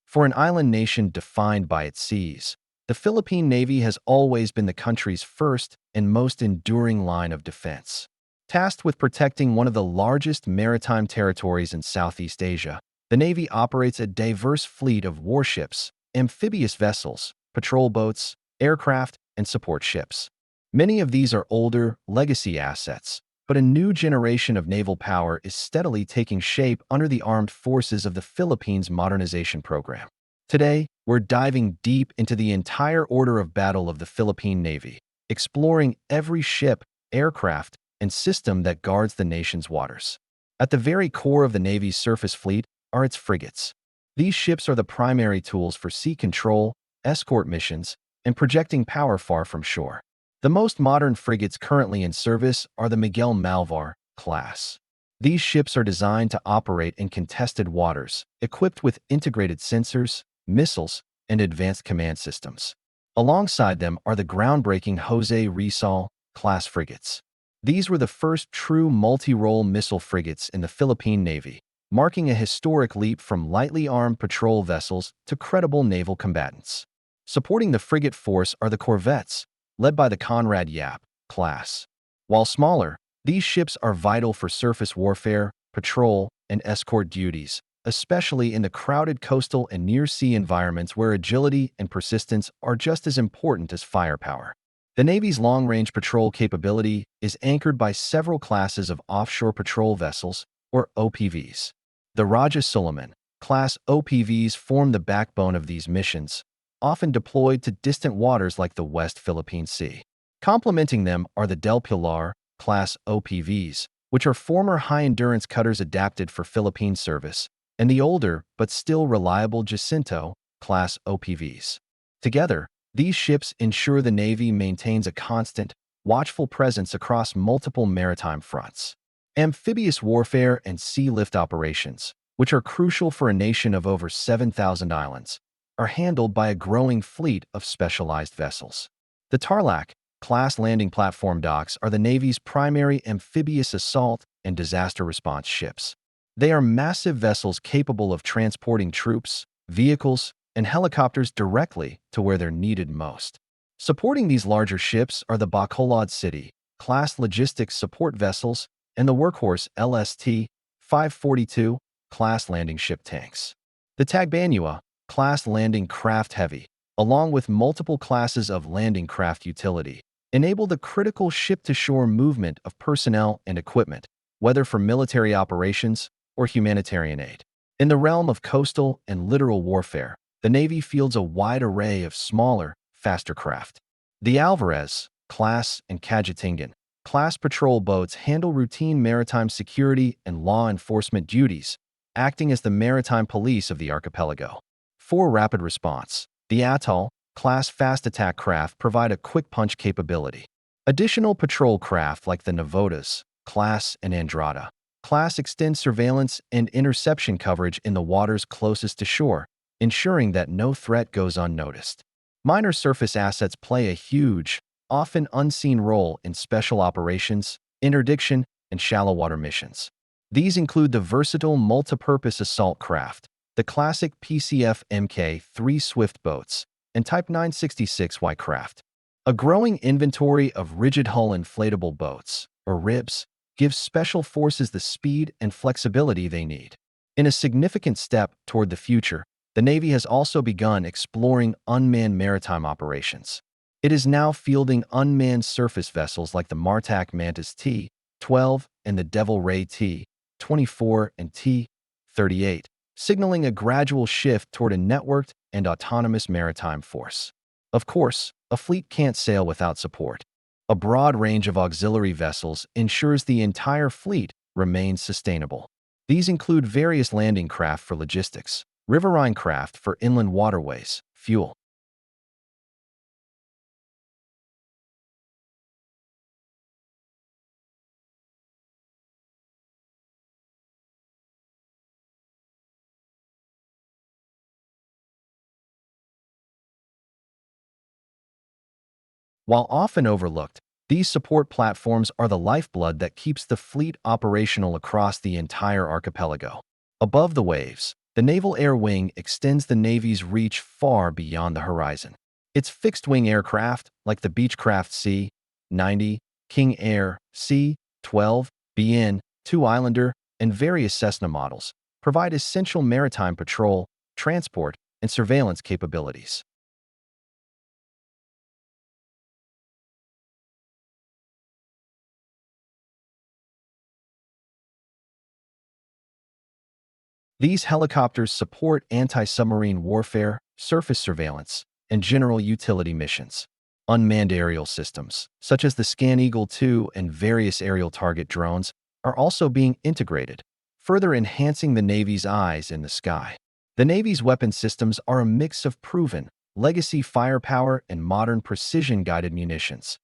For an island nation defined by its seas, the Philippine Navy has always been the country's first and most enduring line of defense. Tasked with protecting one of the largest maritime territories in Southeast Asia, the Navy operates a diverse fleet of warships, amphibious vessels, patrol boats, aircraft, and support ships. Many of these are older, legacy assets, but a new generation of naval power is steadily taking shape under the armed forces of the Philippines' modernization program. Today, we're diving deep into the entire order of battle of the Philippine Navy, exploring every ship, aircraft, and system that guards the nation's waters. At the very core of the Navy's surface fleet are its frigates. These ships are the primary tools for sea control, escort missions, and projecting power far from shore. The most modern frigates currently in service are the Miguel Malvar class. These ships are designed to operate in contested waters, equipped with integrated sensors, missiles, and advanced command systems. Alongside them are the groundbreaking Jose Rizal class frigates. These were the first true multi-role missile frigates in the Philippine Navy, marking a historic leap from lightly armed patrol vessels to credible naval combatants. Supporting the frigate force are the corvettes, led by the Conrad Yap class. While smaller, these ships are vital for surface warfare, patrol, and escort duties, especially in the crowded coastal and near-sea environments where agility and persistence are just as important as firepower. The Navy's long-range patrol capability is anchored by several classes of offshore patrol vessels, or OPVs. The Raja Suleiman class OPVs form the backbone of these missions, often deployed to distant waters like the West Philippine Sea. Complementing them are the Del Pilar class OPVs, which are former high-endurance cutters adapted for Philippine service, and the older but still reliable Jacinto class OPVs. Together, these ships ensure the Navy maintains a constant, watchful presence across multiple maritime fronts. Amphibious warfare and sea lift operations, which are crucial for a nation of over 7,000 islands, are handled by a growing fleet of specialized vessels. The Tarlac class landing platform docks are the Navy's primary amphibious assault and disaster response ships. They are massive vessels capable of transporting troops, vehicles, and helicopters directly to where they're needed most. Supporting these larger ships are the Bacolod City class logistics support vessels and the Workhorse LST-542 class landing ship tanks. The Tagbanua class landing craft heavy, along with multiple classes of landing craft utility, enable the critical ship-to-shore movement of personnel and equipment, whether for military operations or humanitarian aid. In the realm of coastal and littoral warfare, the Navy fields a wide array of smaller, faster craft. The Alvarez class and Cajetingan class patrol boats handle routine maritime security and law enforcement duties, acting as the maritime police of the archipelago. For rapid response, the Atoll class fast attack craft provide a quick punch capability. Additional patrol craft like the Navotas class and Andrada class extend surveillance and interception coverage in the waters closest to shore, ensuring that no threat goes unnoticed. Minor surface assets play a huge, often unseen role in special operations, interdiction, and shallow water missions. These include the versatile multipurpose assault craft, the classic PCF Mk3 Swift boats, and Type 966Y craft. A growing inventory of rigid-hull inflatable boats, or RIBs, gives special forces the speed and flexibility they need. In a significant step toward the future, the Navy has also begun exploring unmanned maritime operations. It is now fielding unmanned surface vessels like the Martac Mantis T-12 and the Devil Ray T-24 and T-38, signaling a gradual shift toward a networked and autonomous maritime force. Of course, a fleet can't sail without support. A broad range of auxiliary vessels ensures the entire fleet remains sustainable. These include various landing craft for logistics, riverine craft for inland waterways, fuel. While often overlooked, these support platforms are the lifeblood that keeps the fleet operational across the entire archipelago. Above the waves, The Naval Air Wing extends the Navy's reach far beyond the horizon. Its fixed-wing aircraft, like the Beechcraft C-90, King Air C-12, BN-2 Islander, and various Cessna models, provide essential maritime patrol, transport, and surveillance capabilities. These helicopters support anti-submarine warfare, surface surveillance, and general utility missions. Unmanned aerial systems, such as the Scan-Eagle II and various aerial target drones, are also being integrated, further enhancing the Navy's eyes in the sky. The Navy's weapon systems are a mix of proven, legacy firepower and modern precision-guided munitions.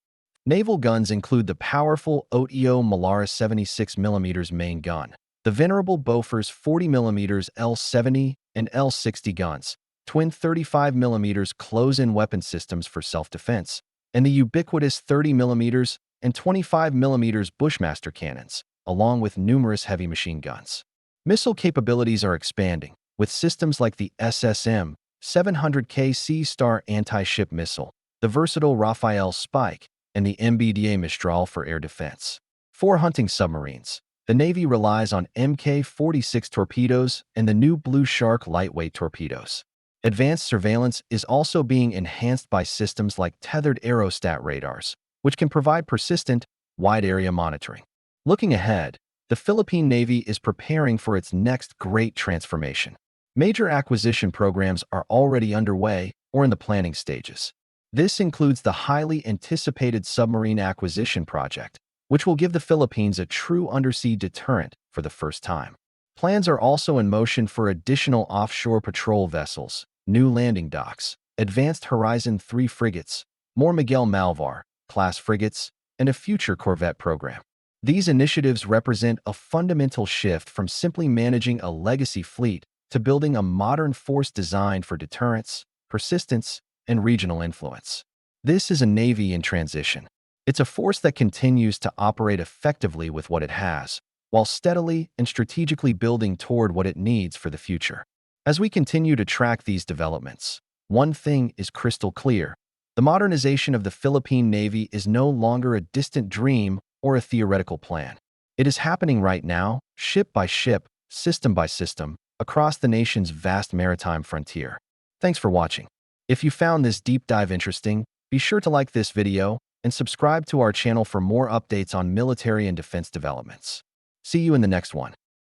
Naval guns include the powerful OTO Malaris 76mm main gun, the venerable Bofors 40mm L-70 and L-60 guns, twin 35mm close-in weapon systems for self-defense, and the ubiquitous 30mm and 25mm Bushmaster cannons, along with numerous heavy machine guns. Missile capabilities are expanding, with systems like the SSM 700K Sea-Star anti-ship missile, the versatile Rafael Spike, and the MBDA Mistral for air defense. For hunting submarines, the Navy relies on Mk-46 torpedoes and the new Blue Shark lightweight torpedoes. Advanced surveillance is also being enhanced by systems like tethered aerostat radars, which can provide persistent, wide-area monitoring. Looking ahead, the Philippine Navy is preparing for its next great transformation. Major acquisition programs are already underway or in the planning stages. This includes the highly anticipated submarine acquisition project, which will give the Philippines a true undersea deterrent for the first time. Plans are also in motion for additional offshore patrol vessels, new landing docks, advanced Horizon 3 frigates, more Miguel Malvar-class frigates, and a future Corvette program. These initiatives represent a fundamental shift from simply managing a legacy fleet to building a modern force designed for deterrence, persistence, and regional influence. This is a Navy in transition. It's a force that continues to operate effectively with what it has, while steadily and strategically building toward what it needs for the future. As we continue to track these developments, one thing is crystal clear. The modernization of the Philippine Navy is no longer a distant dream or a theoretical plan. It is happening right now, ship by ship, system by system, across the nation's vast maritime frontier. Thanks for watching. If you found this deep dive interesting, be sure to like this video and subscribe to our channel for more updates on military and defense developments. See you in the next one.